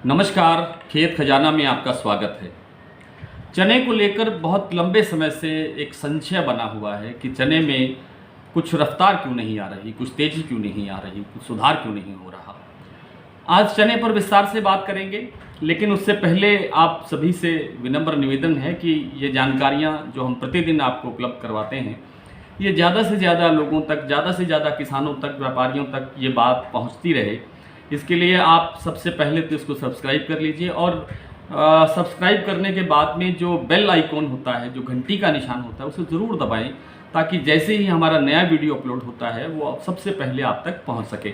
नमस्कार, खेत खजाना में आपका स्वागत है। चने को लेकर बहुत लंबे समय से एक संशय बना हुआ है कि चने में कुछ रफ्तार क्यों नहीं आ रही, कुछ तेज़ी क्यों नहीं आ रही, कुछ सुधार क्यों नहीं हो रहा। आज चने पर विस्तार से बात करेंगे, लेकिन उससे पहले आप सभी से विनम्र निवेदन है कि ये जानकारियाँ जो हम प्रतिदिन आपको उपलब्ध करवाते हैं, ये ज़्यादा से ज़्यादा लोगों तक, ज़्यादा से ज़्यादा किसानों तक, व्यापारियों तक ये बात पहुँचती रहे। इसके लिए आप सबसे पहले तो इसको सब्सक्राइब कर लीजिए और सब्सक्राइब करने के बाद में जो बेल आइकॉन होता है, जो घंटी का निशान होता है, उसे ज़रूर दबाएं ताकि जैसे ही हमारा नया वीडियो अपलोड होता है वो सबसे पहले आप तक पहुंच सके।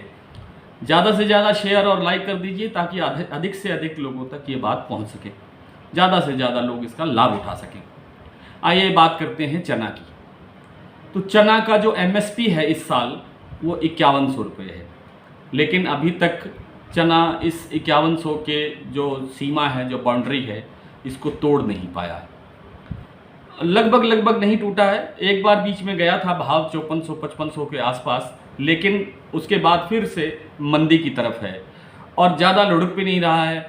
ज़्यादा से ज़्यादा शेयर और लाइक कर दीजिए ताकि अधिक से अधिक लोगों तक ये बात पहुँच सके, ज़्यादा से ज़्यादा लोग इसका लाभ उठा सकें। आइए बात करते हैं चना की। तो चना का जो MSP है इस साल वो 5100 रुपये है, लेकिन अभी तक चना इस 5100 के जो सीमा है, जो बाउंड्री है, इसको तोड़ नहीं पाया है। लगभग नहीं टूटा है। एक बार बीच में गया था भाव 5400-5500 के आसपास, लेकिन उसके बाद फिर से मंदी की तरफ है और ज़्यादा लुढ़क भी नहीं रहा है।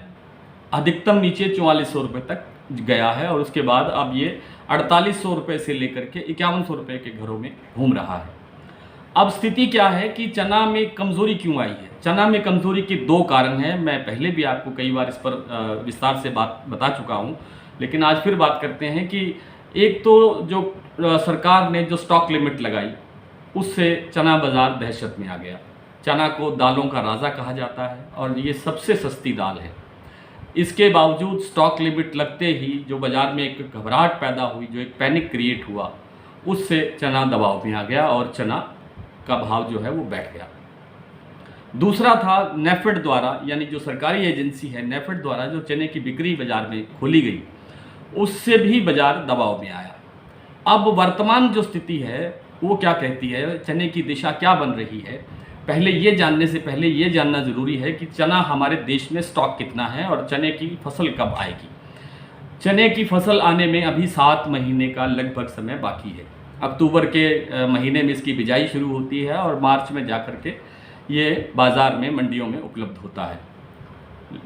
अधिकतम नीचे 4400 रुपये तक गया है और उसके बाद अब ये 4800 रुपये से लेकर के 5100 रुपये के घरों में घूम रहा है। अब स्थिति क्या है कि चना में कमज़ोरी क्यों आई है? चना में कमज़ोरी के दो कारण हैं। मैं पहले भी आपको कई बार इस पर विस्तार से बात बता चुका हूं, लेकिन आज फिर बात करते हैं कि एक तो जो सरकार ने जो स्टॉक लिमिट लगाई, उससे चना बाज़ार दहशत में आ गया। चना को दालों का राजा कहा जाता है और ये सबसे सस्ती दाल है। इसके बावजूद स्टॉक लिमिट लगते ही जो बाज़ार में एक घबराहट पैदा हुई, जो एक पैनिक क्रिएट हुआ, उससे चना दबाव में आ गया और चना का भाव जो है वो बैठ गया। दूसरा था नेफेड द्वारा, यानी जो सरकारी एजेंसी है नेफेड द्वारा जो चने की बिक्री बाज़ार में खोली गई, उससे भी बाज़ार दबाव में आया। अब वर्तमान जो स्थिति है वो क्या कहती है, चने की दिशा क्या बन रही है, पहले ये जानने से पहले ये जानना ज़रूरी है कि चना हमारे देश में स्टॉक कितना है और चने की फसल कब आएगी। चने की फसल आने में अभी 7 महीने का लगभग समय बाकी है। अक्टूबर के महीने में इसकी बिजाई शुरू होती है और मार्च में जाकर के ये बाज़ार में, मंडियों में उपलब्ध होता है।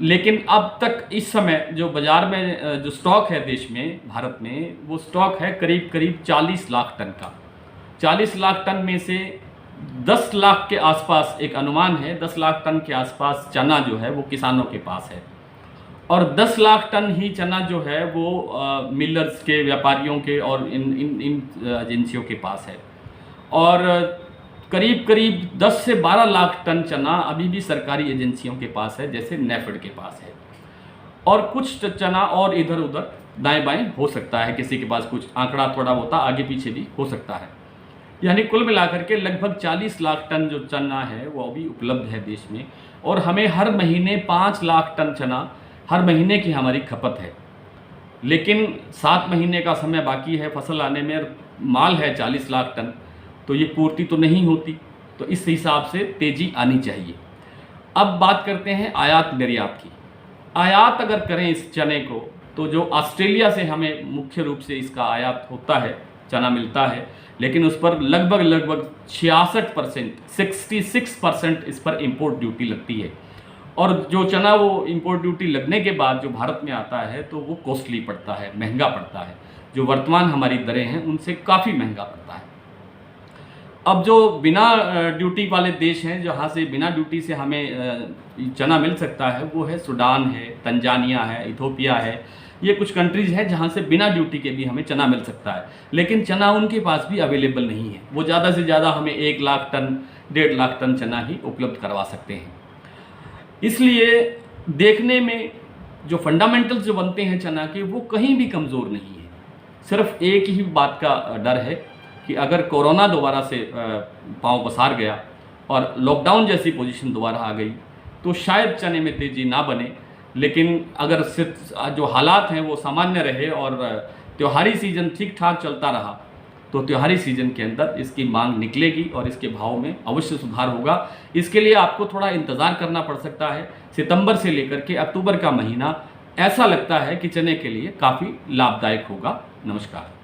लेकिन अब तक इस समय जो बाज़ार में जो स्टॉक है देश में, भारत में, वो स्टॉक है करीब 40 लाख टन का। 40 लाख टन में से 10 लाख के आसपास एक अनुमान है, 10 लाख टन के आसपास चना जो है वो किसानों के पास है और 10 लाख टन ही चना जो है वो मिलर्स के, व्यापारियों के और इन एजेंसियों के पास है। और करीब 10 से 12 लाख टन चना अभी भी सरकारी एजेंसियों के पास है, जैसे नेफेड के पास है। और कुछ चना और इधर उधर दाएं बाएं हो सकता है, किसी के पास कुछ आंकड़ा थोड़ा बहुत आगे पीछे भी हो सकता है। यानी कुल मिलाकर के लगभग 40 लाख टन जो चना है वो अभी उपलब्ध है देश में और हमें हर महीने 5 लाख टन चना हर महीने की हमारी खपत है। लेकिन 7 महीने का समय बाकी है फसल आने में, माल है 40 लाख टन, तो ये पूर्ति तो नहीं होती। तो इस हिसाब से तेज़ी आनी चाहिए। अब बात करते हैं आयात निर्यात की। आयात अगर करें इस चने को, तो जो ऑस्ट्रेलिया से हमें मुख्य रूप से इसका आयात होता है, चना मिलता है, लेकिन उस पर लगभग 66%, 66% इस पर इम्पोर्ट ड्यूटी लगती है। और जो चना वो इम्पोर्ट ड्यूटी लगने के बाद जो भारत में आता है तो वो कॉस्टली पड़ता है, महंगा पड़ता है। जो वर्तमान हमारी दरें हैं उनसे काफ़ी महंगा पड़ता है। अब जो बिना ड्यूटी वाले देश हैं, जहाँ से बिना ड्यूटी से हमें चना मिल सकता है, वो है सूडान है, तंजानिया है, इथोपिया है। ये कुछ कंट्रीज़ हैं जहाँ से बिना ड्यूटी के भी हमें चना मिल सकता है, लेकिन चना उनके पास भी अवेलेबल नहीं है। वो ज़्यादा से ज़्यादा हमें 1 लाख टन, 1.5 लाख टन चना ही उपलब्ध करवा सकते हैं। इसलिए देखने में जो फंडामेंटल्स जो बनते हैं चना के, वो कहीं भी कमज़ोर नहीं है। सिर्फ एक ही बात का डर है कि अगर कोरोना दोबारा से पांव पसार गया और लॉकडाउन जैसी पोजीशन दोबारा आ गई तो शायद चने में तेज़ी ना बने। लेकिन अगर जो हालात हैं वो सामान्य रहे और त्योहारी सीज़न ठीक ठाक चलता रहा तो त्योहारी सीज़न के अंदर इसकी मांग निकलेगी और इसके भाव में अवश्य सुधार होगा। इसके लिए आपको थोड़ा इंतज़ार करना पड़ सकता है। सितंबर से लेकर के अक्टूबर का महीना ऐसा लगता है कि चने के लिए काफ़ी लाभदायक होगा। नमस्कार।